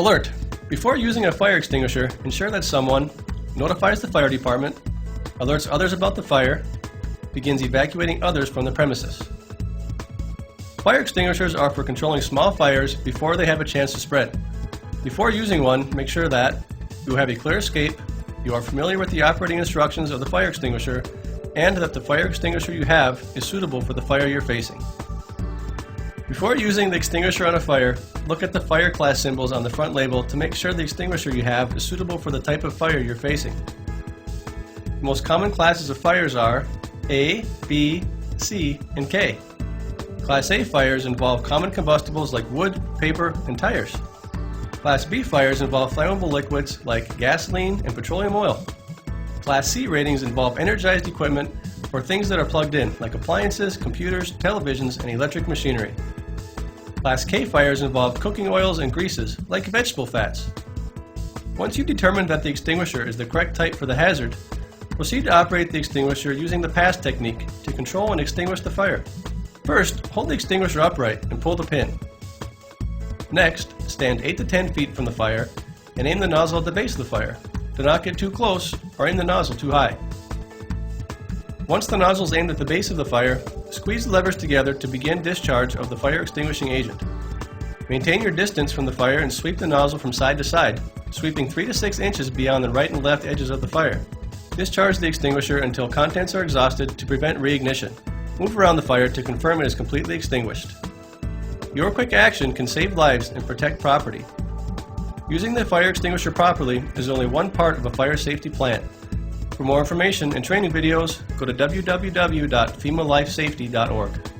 Alert! Before using a fire extinguisher, ensure that someone notifies the fire department, alerts others about the fire, begins evacuating others from the premises. Fire extinguishers are for controlling small fires before they have a chance to spread. Before using one, make sure that you have a clear escape, you are familiar with the operating instructions of the fire extinguisher, and that the fire extinguisher you have is suitable for the fire you're facing. Before using the extinguisher on a fire, look at the fire class symbols on the front label to make sure the extinguisher you have is suitable for the type of fire you're facing. The most common classes of fires are A, B, C, and K. Class A fires involve common combustibles like wood, paper, and tires. Class B fires involve flammable liquids like gasoline and petroleum oil. Class C ratings involve energized equipment or things that are plugged in, like appliances, computers, televisions, and electric machinery. Class K fires involve cooking oils and greases, like vegetable fats. Once you've determined that the extinguisher is the correct type for the hazard, proceed to operate the extinguisher using the pass technique to control and extinguish the fire. First, hold the extinguisher upright and pull the pin. Next, stand 8 to 10 feet from the fire and aim the nozzle at the base of the fire. Do not get too close or aim the nozzle too high. Once the nozzle is aimed at the base of the fire, squeeze the levers together to begin discharge of the fire extinguishing agent. Maintain your distance from the fire and sweep the nozzle from side to side, sweeping 3 to 6 inches beyond the right and left edges of the fire. Discharge the extinguisher until contents are exhausted to prevent reignition. Move around the fire to confirm it is completely extinguished. Your quick action can save lives and protect property. Using the fire extinguisher properly is only one part of a fire safety plan. For more information and training videos, go to www.femalifesafety.org.